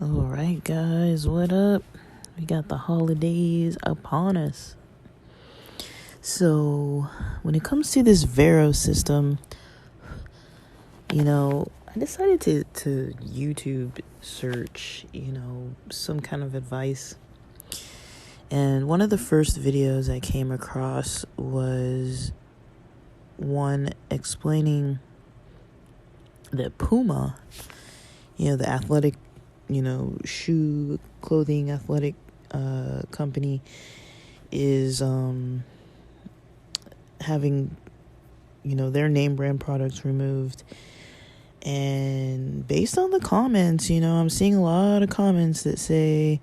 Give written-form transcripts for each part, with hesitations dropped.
All right, guys, what up? We got the holidays upon us. So, when it comes to this VERO system, I decided to YouTube search, some kind of advice. And one of the first videos I came across was one explaining that Puma, the athletic shoe clothing athletic company is having their name brand products removed. And based on the comments, I'm seeing a lot of comments that say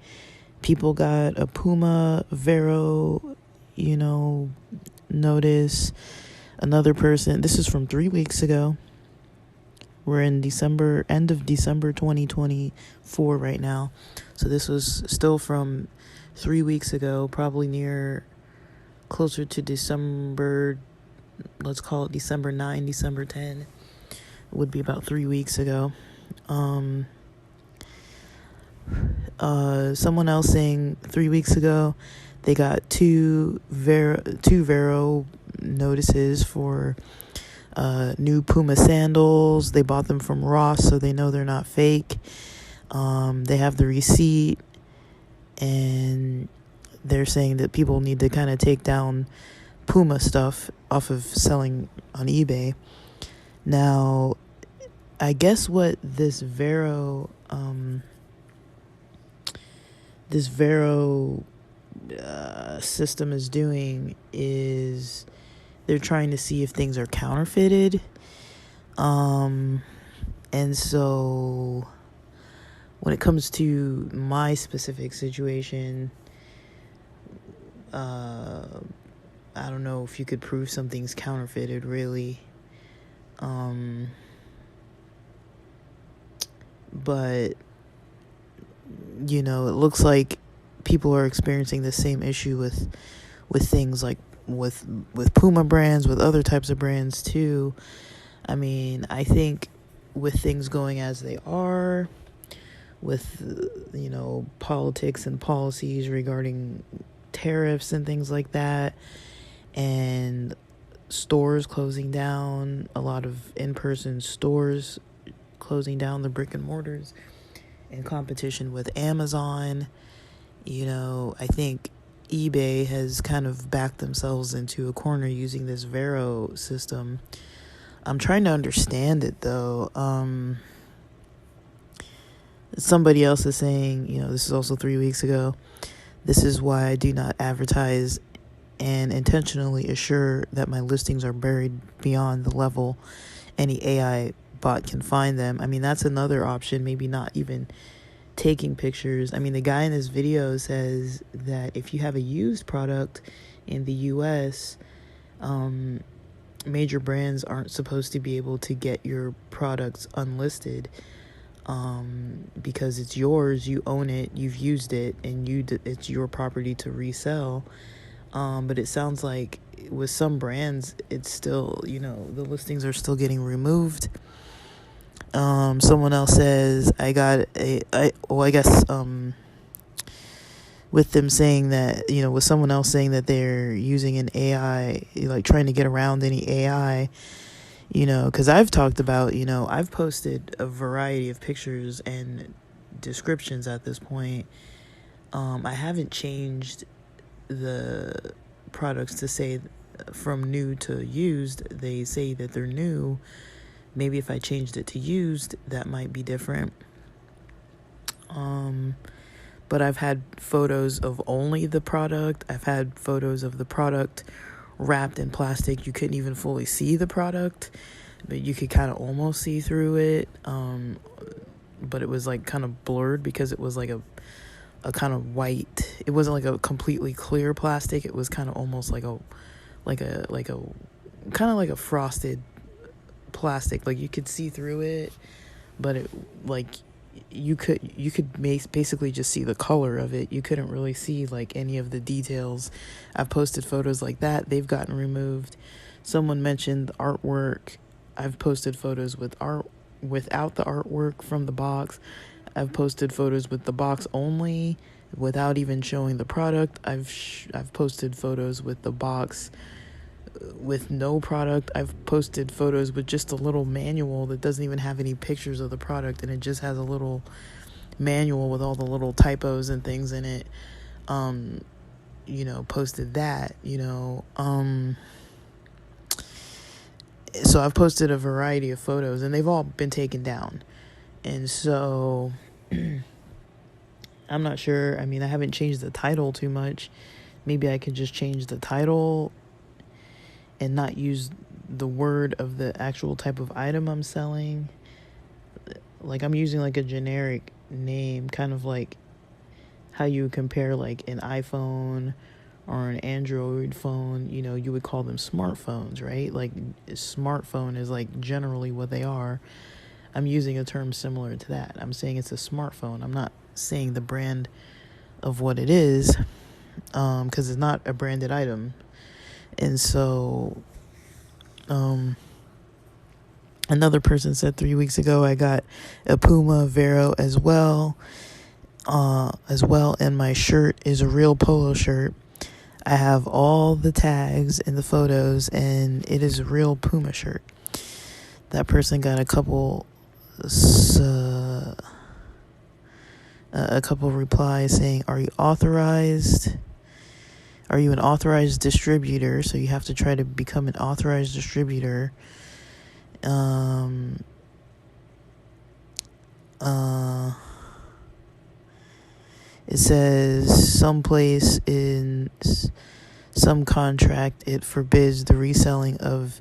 people got a Puma VERO notice. Another person, this is from 3 weeks ago. We're in end of December 2024 right now. So this was still from 3 weeks ago, probably closer to December, let's call it December 9, December 10. It would be about 3 weeks ago. Someone else saying 3 weeks ago they got two VERO notices for new Puma sandals. They bought them from Ross, so they know they're not fake. They have the receipt, and they're saying that people need to kind of take down Puma stuff off of selling on eBay. Now, I guess what this VERO system is doing is they're trying to see if things are counterfeited. And so when it comes to my specific situation, I don't know if you could prove something's counterfeited, really. But it looks like people are experiencing the same issue with things like with Puma brands, with other types of brands too. I mean, I think with things going as they are, with politics and policies regarding tariffs and things like that, and stores closing down, a lot of in-person stores closing down, the brick and mortars, in competition with Amazon, I think eBay has kind of backed themselves into a corner using this VERO system. I'm trying to understand it, though. Somebody else is saying, this is also 3 weeks ago, this is why I do not advertise and intentionally assure that my listings are buried beyond the level any AI bot can find them. I mean, that's another option, maybe not even taking pictures. I mean, the guy in this video says that if you have a used product in the US, major brands aren't supposed to be able to get your products unlisted, because it's yours, you own it, you've used it, and it's your property to resell. But it sounds like with some brands, it's still, the listings are still getting removed. Someone else says, with them saying that, with someone else saying that they're using an AI, like trying to get around any AI, because I've talked about, I've posted a variety of pictures and descriptions at this point. I haven't changed the products to say from new to used. They say that they're new. Maybe if I changed it to used, that might be different. But I've had photos of only the product. I've had photos of the product wrapped in plastic. You couldn't even fully see the product, but you could kind of almost see through it. But it was like kind of blurred because it was like a kind of white. It wasn't like a completely clear plastic. It was kind of almost like a kind of like a frosted plastic. Like you could see through it, but it like you could basically just see the color of it. You couldn't really see like any of the details. I've posted photos like that. They've gotten removed. Someone mentioned artwork. I've posted photos with art without the artwork from the box. I've posted photos with the box only without even showing the product. I've posted photos with the box with no product. I've posted photos with just a little manual that doesn't even have any pictures of the product, and it just has a little manual with all the little typos and things in it. Posted that, so I've posted a variety of photos, and they've all been taken down. And so I'm not sure. I mean, I haven't changed the title too much. Maybe I could just change the title and not use the word of the actual type of item I'm selling. Like, I'm using like a generic name, kind of like how you compare like an iPhone or an Android phone. You would call them smartphones, right? Like, a smartphone is like generally what they are. I'm using a term similar to that. I'm saying it's a smartphone. I'm not saying the brand of what it is, because it's not a branded item. And so another person said 3 weeks ago, I got a Puma VERO as well, and my shirt is a real polo shirt. I have all the tags in the photos, and it is a real Puma shirt. That person got a couple replies saying, are you authorized? Are you an authorized distributor? So you have to try to become an authorized distributor. It says someplace in some contract it forbids the reselling of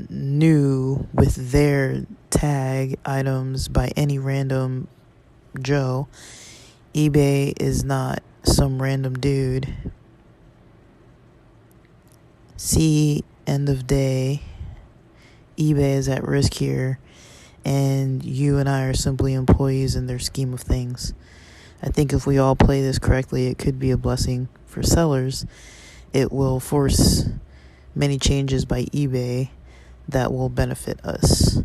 new with their tag items by any random Joe. eBay is not some random dude. See, end of day. eBay is at risk here, and you and I are simply employees in their scheme of things. I think if we all play this correctly, it could be a blessing for sellers. It will force many changes by eBay that will benefit us.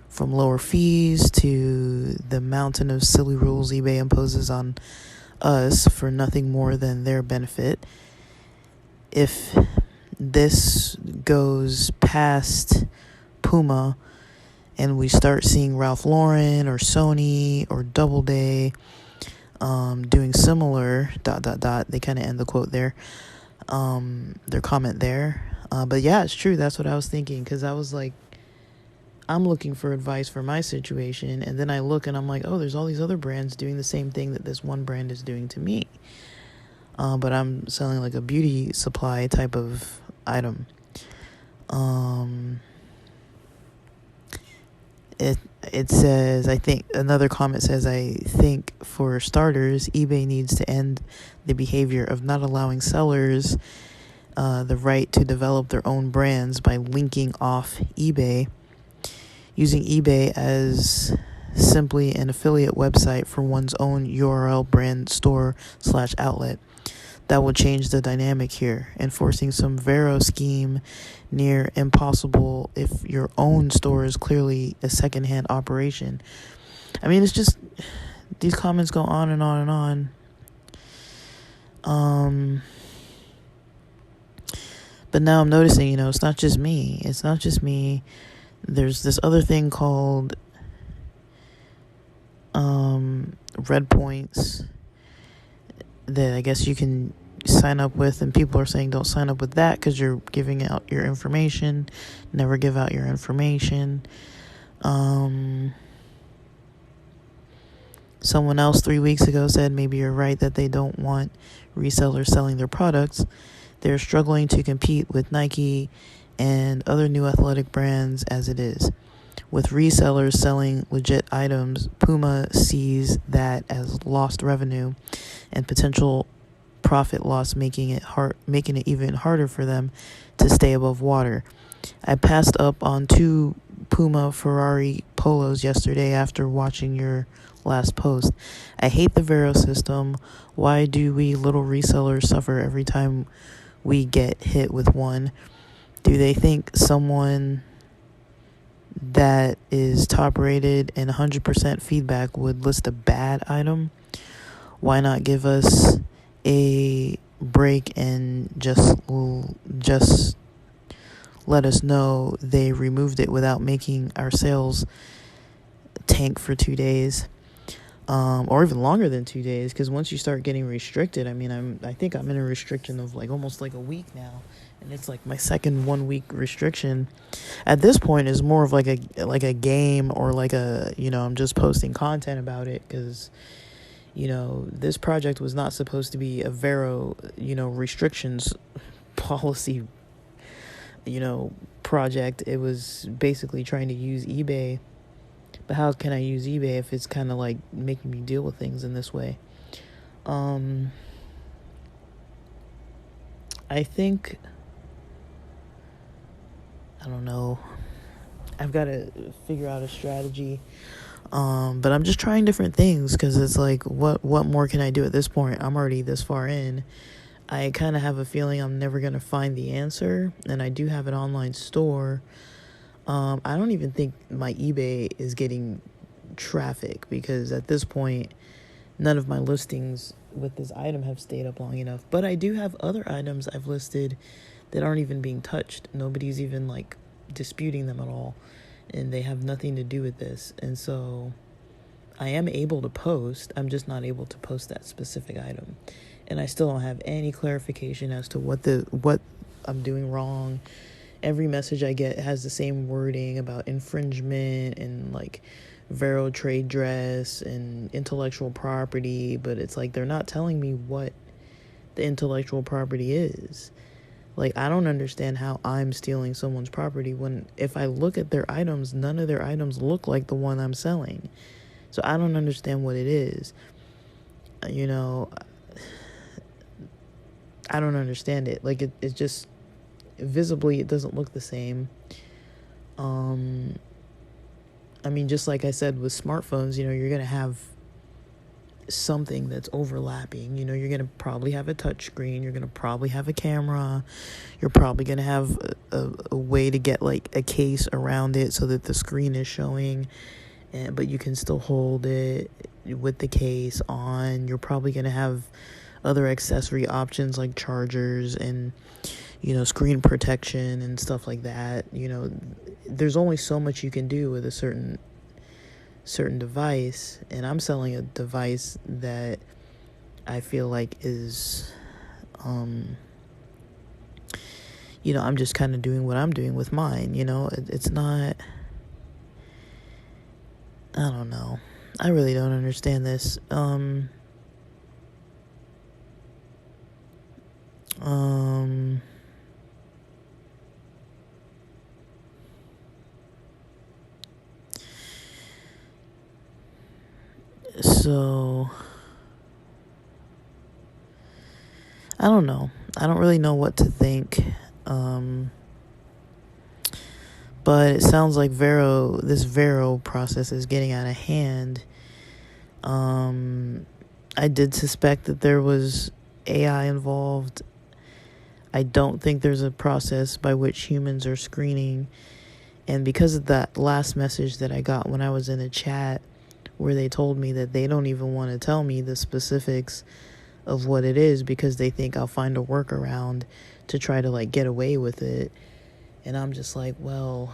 From lower fees to the mountain of silly rules eBay imposes on us for nothing more than their benefit. If this goes past Puma and we start seeing Ralph Lauren or Sony or Doubleday doing similar ... They kind of end the quote there, their comment there. But yeah, it's true. That's what I was thinking, because I was like, I'm looking for advice for my situation, and then I look and I'm like, oh, there's all these other brands doing the same thing that this one brand is doing to me. But I'm selling like a beauty supply type of item. It says, I think, another comment says, I think for starters, eBay needs to end the behavior of not allowing sellers the right to develop their own brands by linking off eBay, using eBay as simply an affiliate website for one's own URL brand store / outlet. That will change the dynamic here, enforcing some VERO scheme near impossible if your own store is clearly a secondhand operation. I mean, it's just, these comments go on and on and on. But now I'm noticing, it's not just me. It's not just me. There's this other thing called red points that I guess you can sign up with, and people are saying don't sign up with that because you're giving out your information. Never give out your information. Someone else 3 weeks ago said maybe you're right that they don't want resellers selling their products. They're struggling to compete with Nike and other new athletic brands as it is. With resellers selling legit items, Puma sees that as lost revenue and potential profit loss, making it even harder for them to stay above water. I passed up on 2 Puma Ferrari polos yesterday after watching your last post. I hate the VERO system. Why do we little resellers suffer every time we get hit with one? Do they think someone that is top rated and 100% feedback would list a bad item, why not give us a break and just let us know they removed it without making our sales tank for 2 days, or even longer than 2 days? Because once you start getting restricted, I mean, I think I'm in a restriction of like almost like a week now, and it's like my second 1 week restriction. At this point, is more of like a game, or like a, I'm just posting content about it, because this project was not supposed to be a VERO, restrictions policy, project. It was basically trying to use eBay. But how can I use eBay if it's kind of like making me deal with things in this way? I think, I don't know. I've got to figure out a strategy. But I'm just trying different things, because it's like, what more can I do at this point? I'm already this far in. I kind of have a feeling I'm never going to find the answer, and I do have an online store. I don't even think my eBay is getting traffic, because at this point, none of my listings with this item have stayed up long enough. But I do have other items I've listed that aren't even being touched. Nobody's even like disputing them at all, and they have nothing to do with this. And so I am able to post. I'm just not able to post that specific item, and I still don't have any clarification as to what I'm doing wrong. Every message I get has the same wording about infringement and like VERO trade dress and intellectual property, but it's like they're not telling me what the intellectual property is. Like, I don't understand how I'm stealing someone's property when, if I look at their items, none of their items look like the one I'm selling. So I don't understand what it is. I don't understand it. Like, it just, visibly, it doesn't look the same. I mean, just like I said with smartphones, you're going to have something that's overlapping. You're going to probably have a touch screen. You're going to probably have a camera. You're probably going to have a way to get like a case around it so that the screen is showing, but you can still hold it with the case on. You're probably going to have other accessory options like chargers and screen protection and stuff like that. There's only so much you can do with a certain device, and I'm selling a device that I feel like is I'm just kind of doing what I'm doing with mine. It's not, I don't know. I really don't understand this. So I don't know. I don't really know what to think. But it sounds like this VERO process is getting out of hand. I did suspect that there was AI involved. I don't think there's a process by which humans are screening. And because of that last message that I got when I was in a chat, where they told me that they don't even want to tell me the specifics of what it is, because they think I'll find a workaround to try to like get away with it. And I'm just like, well,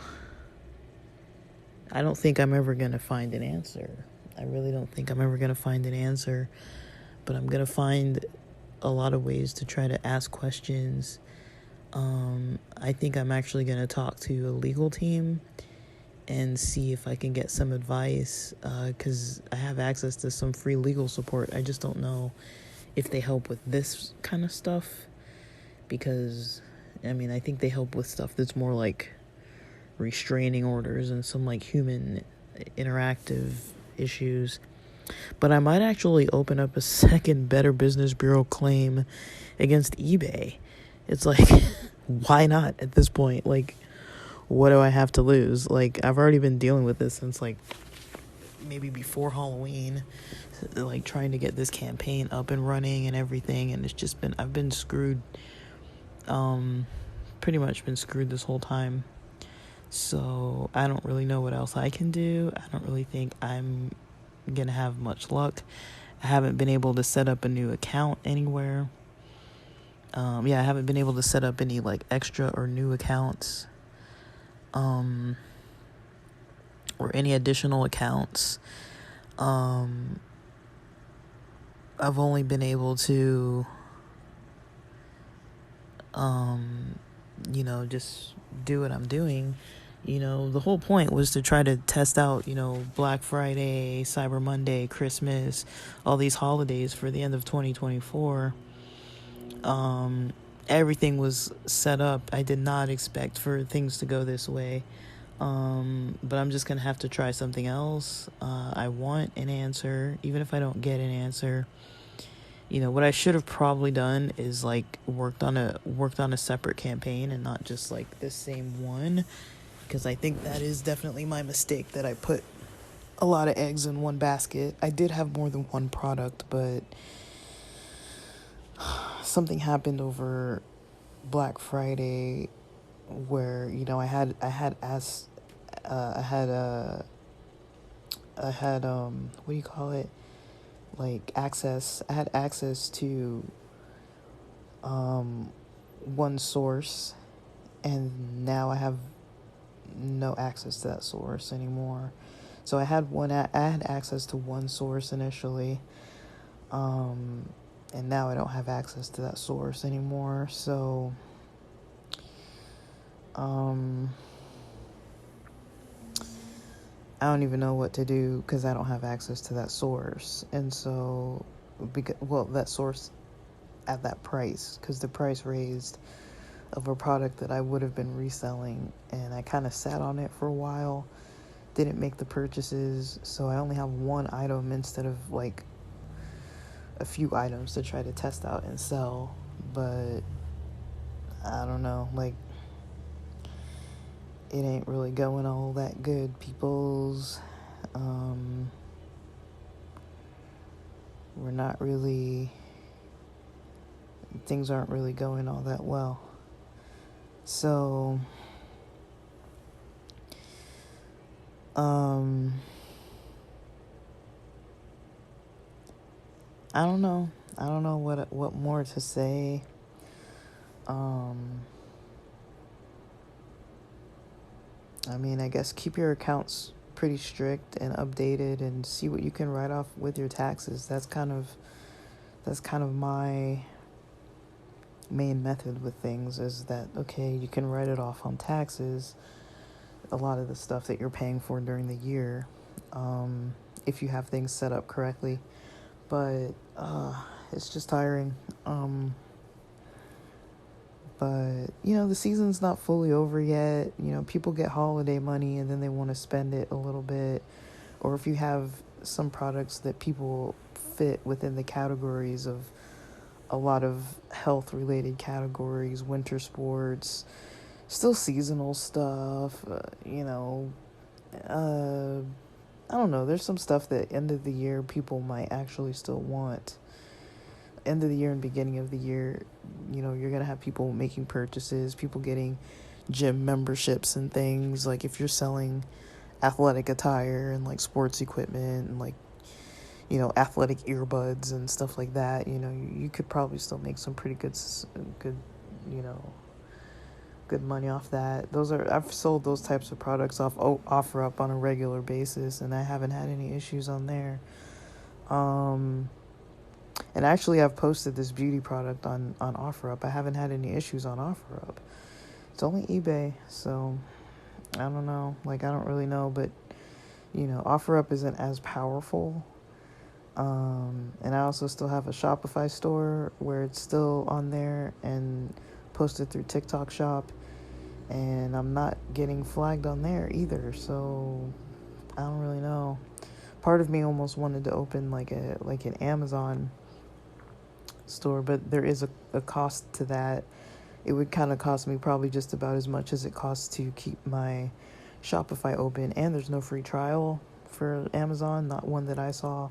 I don't think I'm ever going to find an answer. I really don't think I'm ever going to find an answer, but I'm going to find a lot of ways to try to ask questions. I think I'm actually going to talk to a legal team and see if I can get some advice, because I have access to some free legal support. I just don't know if they help with this kind of stuff, because, I mean, I think they help with stuff that's more like restraining orders and some like human interactive issues. But I might actually open up a second Better Business Bureau claim against eBay. It's like, why not at this point? Like, what do I have to lose? Like, I've already been dealing with this since like maybe before Halloween, like trying to get this campaign up and running and everything, and it's just I've been screwed, pretty much been screwed this whole time. So I don't really know what else I can do. I don't really think I'm gonna have much luck. I haven't been able to set up a new account anywhere. I haven't been able to set up any like extra or new accounts, or any additional accounts. I've only been able to, just do what I'm doing. The whole point was to try to test out, Black Friday, Cyber Monday, Christmas, all these holidays for the end of 2024. Everything was set up. I did not expect for things to go this way. But I'm just going to have to try something else. I want an answer, even if I don't get an answer. What I should have probably done is like worked on a separate campaign and not just like this same one, because I think that is definitely my mistake, that I put a lot of eggs in one basket. I did have more than one product, but something happened over Black Friday where I had what do you call it, like access. I had access to one source, and now I have no access to that source anymore. So I had access to one source initially, and now I don't have access to that source anymore. So I don't even know what to do because I don't have access to that source. And so, that source at that price, because the price raised of a product that I would have been reselling, and I kind of sat on it for a while, didn't make the purchases, so I only have one item instead of like a few items to try to test out and sell. But I don't know, like, it ain't really going all that good, peoples. Things aren't really going all that well. So, I don't know. I don't know what more to say. I guess keep your accounts pretty strict and updated, and see what you can write off with your taxes. That's kind of my main method with things, is that, okay, you can write it off on taxes, a lot of the stuff that you're paying for during the year, if you have things set up correctly. But it's just tiring. But the season's not fully over yet. People get holiday money and then they want to spend it a little bit. Or if you have some products that people fit within the categories of a lot of health related categories, winter sports, still seasonal stuff, I don't know. There's some stuff that end of the year people might actually still want. End of the year and beginning of the year, you're going to have people making purchases, people getting gym memberships and things. Like if you're selling athletic attire and like sports equipment and like, athletic earbuds and stuff like that, you could probably still make some pretty good, good money off that. I've sold those types of products off OfferUp on a regular basis, and I haven't had any issues on there. And actually, I've posted this beauty product on OfferUp. I haven't had any issues on OfferUp. It's only eBay, so I don't know. Like, I don't really know, but OfferUp isn't as powerful. And I also still have a Shopify store where it's still on there and posted through TikTok Shop, and I'm not getting flagged on there either. So I don't really know. Part of me almost wanted to open like an Amazon store, but there is a cost to that. It would kind of cost me probably just about as much as it costs to keep my Shopify open, and there's no free trial for Amazon, not one that I saw.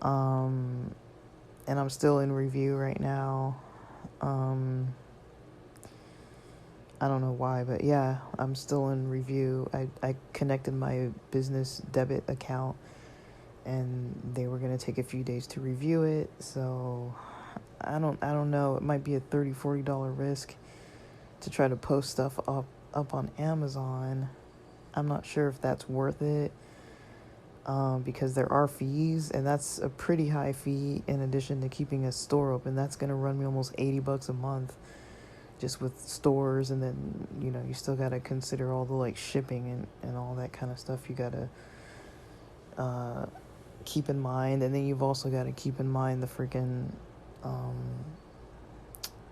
And I'm still in review right now. I don't know why, but yeah, I'm still in review. I connected my business debit account, and they were going to take a few days to review it. So I don't know. It might be a $30-$40 risk to try to post stuff up on Amazon. I'm not sure if that's worth it, because there are fees, and that's a pretty high fee in addition to keeping a store open. That's going to run me almost $80 a month just with stores, and then you still got to consider all the like shipping and all that kind of stuff you got to keep in mind. And then you've also got to keep in mind the freaking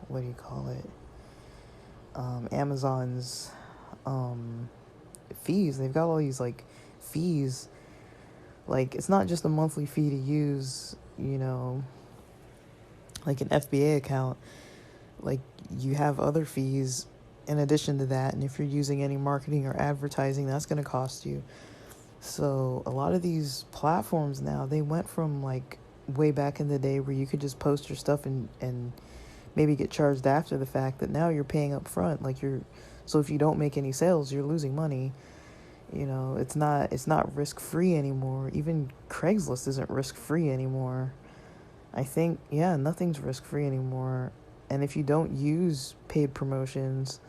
what do you call it, Amazon's fees. They've got all these like fees. Like, it's not just a monthly fee to use like an FBA account. Like, you have other fees in addition to that, and if you're using any marketing or advertising, that's going to cost you. So a lot of these platforms now, they went from like way back in the day where you could just post your stuff and maybe get charged after the fact, that now you're paying up front. Like, so if you don't make any sales, you're losing money. It's not risk-free anymore. Even Craigslist isn't risk-free anymore. I think, yeah, nothing's risk-free anymore. And if you don't use paid promotions,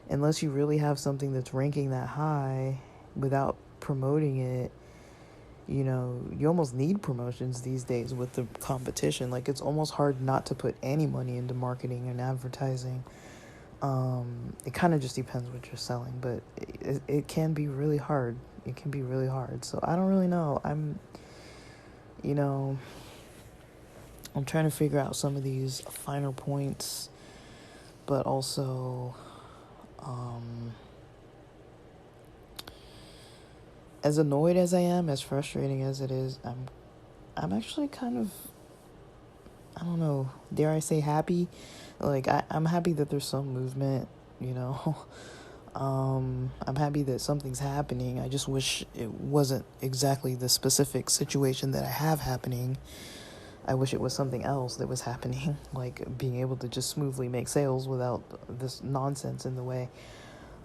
unless you really have something that's ranking that high without promoting it, you almost need promotions these days with the competition. Like, it's almost hard not to put any money into marketing and advertising. It kind of just depends what you're selling, but it can be really hard. It can be really hard. So I don't really know. I'm trying to figure out some of these finer points, but also, as annoyed as I am, as frustrating as it is, I'm actually kind of, I don't know, dare I say happy? Like, I'm happy that there's some movement, I'm happy that something's happening. I just wish it wasn't exactly the specific situation that I have happening. I wish it was something else that was happening, like being able to just smoothly make sales without this nonsense in the way.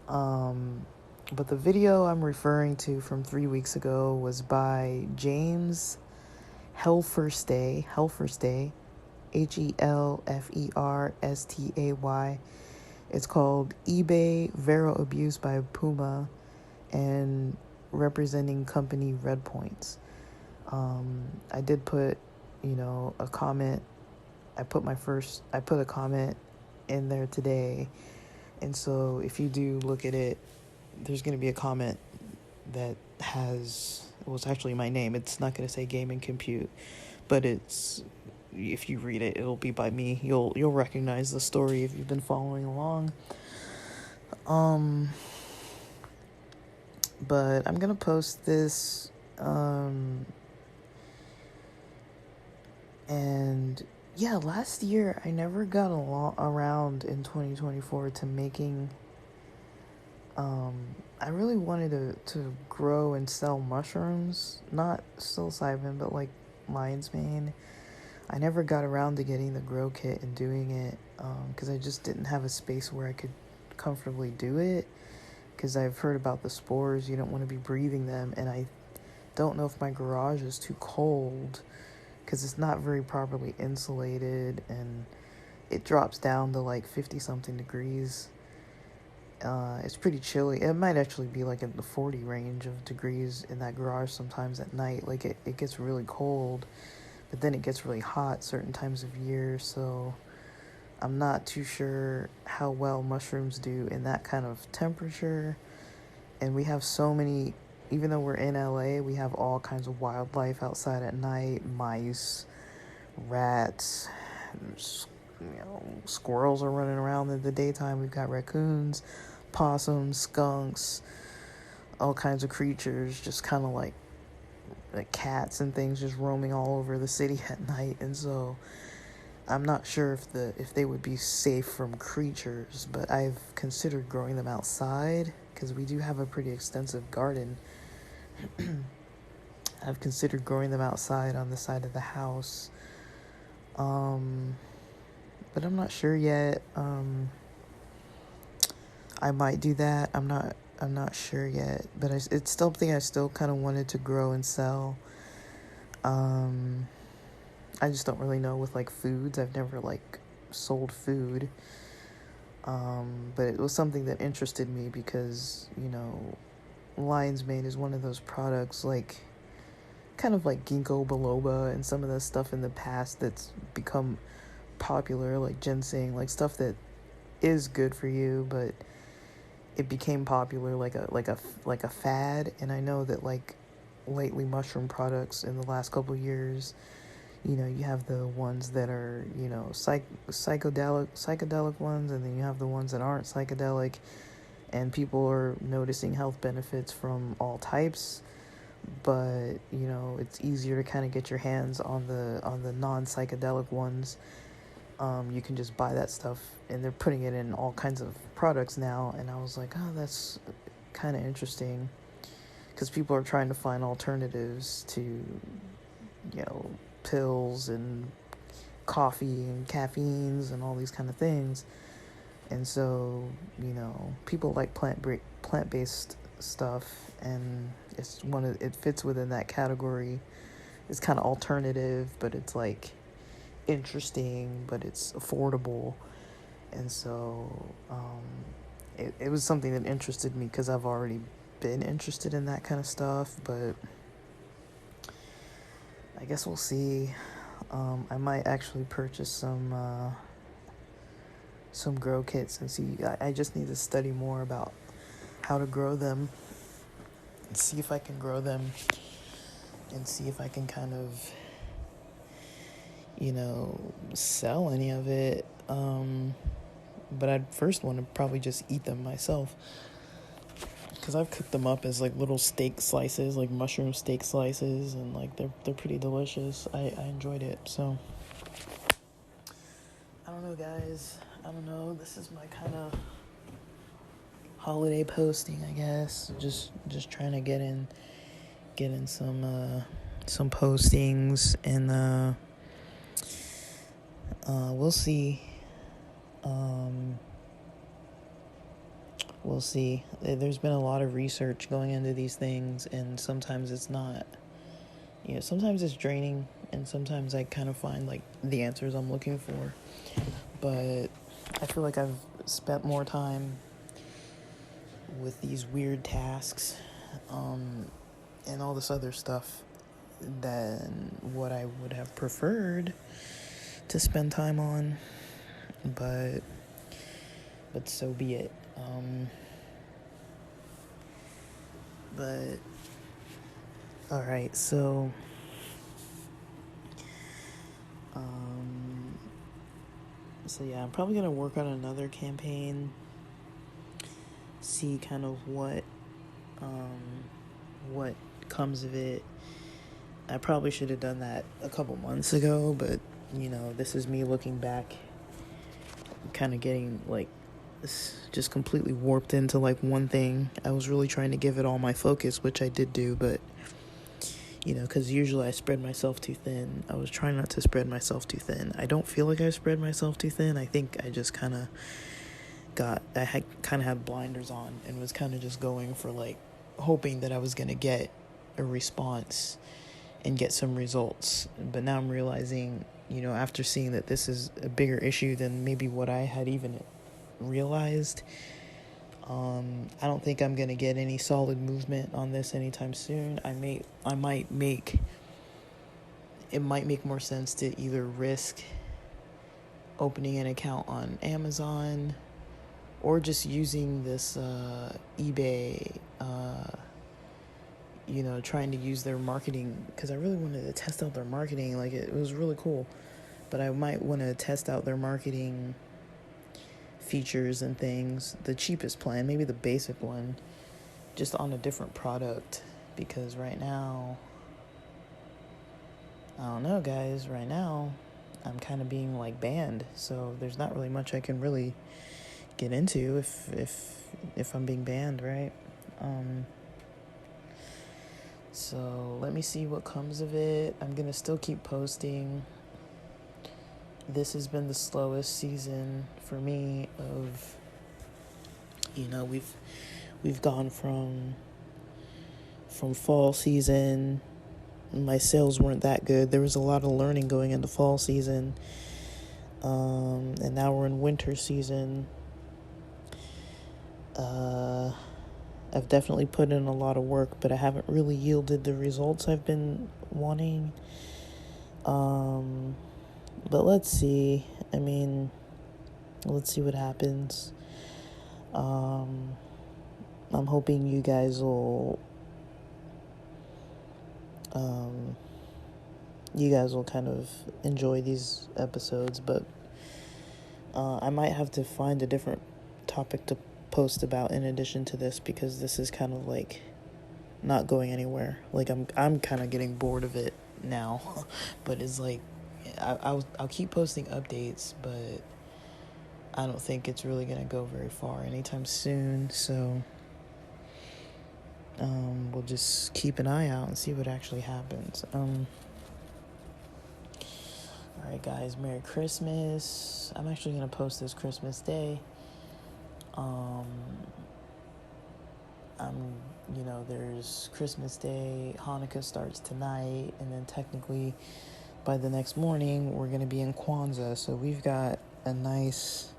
But the video I'm referring to from 3 weeks ago was by James Helferstay, Helferstay. It's called eBay VERO Abuse by Puma and representing company Red Points. I did put, a comment. I put a comment in there today. And so if you do look at it, there's going to be a comment that it's actually my name. It's not going to say Game and Compute, but if you read it, it'll be by me. You'll recognize the story if you've been following along. But I'm gonna post this, and yeah, last year I never got around in 2024 to making. I really wanted to grow and sell mushrooms, not psilocybin, but like lion's mane. I never got around to getting the grow kit and doing it, because I just didn't have a space where I could comfortably do it, because I've heard about the spores. You don't want to be breathing them, and I don't know if my garage is too cold, because it's not very properly insulated, and it drops down to like 50-something degrees. It's pretty chilly. It might actually be like in the 40 range of degrees in that garage sometimes at night. Like, it gets really cold, but then it gets really hot certain times of year. So I'm not too sure how well mushrooms do in that kind of temperature. And we have so many, even though we're in LA, we have all kinds of wildlife outside at night. Mice, rats, squirrels are running around in the daytime. We've got raccoons, possums, skunks, all kinds of creatures, just kind of like cats and things just roaming all over the city at night. And so I'm not sure if they would be safe from creatures, but I've considered growing them outside, because we do have a pretty extensive garden. I've considered growing them outside on the side of the house, but I'm not sure yet. I might do that. I'm not sure yet, but it's something I still kind of wanted to grow and sell. I just don't really know with like foods. I've never like sold food. But it was something that interested me because, lion's mane is one of those products like kind of like ginkgo biloba and some of the stuff in the past that's become popular, like ginseng, like stuff that is good for you, but it became popular like a fad. And I know that like lately mushroom products in the last couple of years, you have the ones that are, psychedelic ones, and then you have the ones that aren't psychedelic, and people are noticing health benefits from all types. But it's easier to kind of get your hands on the non-psychedelic ones. You can just buy that stuff, and they're putting it in all kinds of products now. And I was like, oh, that's kind of interesting, because people are trying to find alternatives to pills and coffee and caffeines and all these kind of things. And so people like plant-based stuff, and it fits within that category. It's kind of alternative, but it's like interesting, but it's affordable. And so it was something that interested me because I've already been interested in that kind of stuff. But I guess we'll see. I might actually purchase some grow kits and see. I just need to study more about how to grow them and see if I can grow them and see if I can kind of sell any of it. But I'd first want to probably just eat them myself, because I've cooked them up as like little steak slices, like mushroom steak slices, and like they're pretty delicious. I enjoyed it. So I don't know, guys. I don't know. This is my kind of holiday posting, I guess. Just trying to get in some postings, and we'll see. We'll see. There's been a lot of research going into these things, and sometimes it's not. Sometimes it's draining, and sometimes I kind of find like the answers I'm looking for. But I feel like I've spent more time with these weird tasks, and all this other stuff than what I would have preferred to spend time on. But so be it. But all right, so yeah, I'm probably gonna work on another campaign, see kind of what comes of it. I probably should have done that a couple months ago, but this is me looking back, kind of getting like just completely warped into like one thing. I was really trying to give it all my focus, which I did do, but because usually I spread myself too thin. I was trying not to spread myself too thin. I don't feel like I spread myself too thin. I think I just kind of had blinders on and was kind of just going for like hoping that I was going to get a response and get some results. But now I'm realizing, after seeing that this is a bigger issue than maybe what I had even realized, I don't think I'm gonna get any solid movement on this anytime soon. It might make more sense to either risk opening an account on Amazon or just using this eBay, trying to use their marketing, because I really wanted to test out their marketing. Like it was really cool, but I might want to test out their marketing features and things, the cheapest plan, maybe the basic one, just on a different product. Because right now, I don't know, guys, right now I'm kind of being like banned, so there's not really much I can really get into if I'm being banned, right? So let me see what comes of it. I'm gonna still keep posting. This has been the slowest season for me of You know, we've gone from fall season. My sales weren't that good. There was a lot of learning going into fall season. And now we're in winter season. I've definitely put in a lot of work, but I haven't really yielded the results I've been wanting. But let's see. I mean, let's see what happens. I'm hoping you guys will kind of enjoy these episodes, but I might have to find a different topic to post about in addition to this, because this is kind of like not going anywhere. Like I'm kind of getting bored of it now. But it's like I'll keep posting updates, but I don't think it's really gonna go very far anytime soon. So we'll just keep an eye out and see what actually happens. Alright guys, Merry Christmas. I'm actually gonna post this Christmas Day. There's Christmas Day, Hanukkah starts tonight, and then technically by the next morning we're gonna be in Kwanzaa. So we've got a nice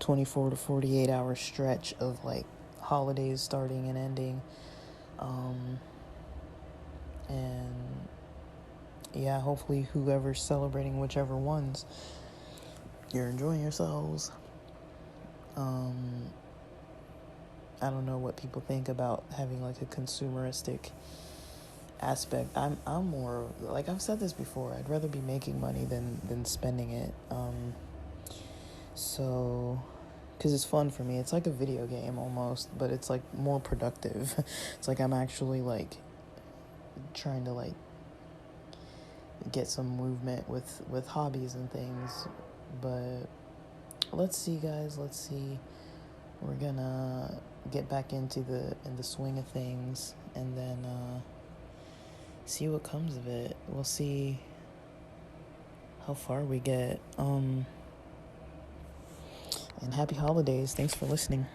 24 to 48 hour stretch of like holidays starting and ending. And yeah, hopefully whoever's celebrating whichever ones, you're enjoying yourselves. I don't know what people think about having like a consumeristic aspect. I'm more like, I've said this before, I'd rather be making money than spending it. So because it's fun for me. It's like a video game almost, but it's like more productive. It's like I'm actually like trying to like get some movement with hobbies and things. But let's see, guys. Let's see. We're gonna get back into the swing of things, and then see what comes of it. We'll see how far we get. And happy holidays. Thanks for listening.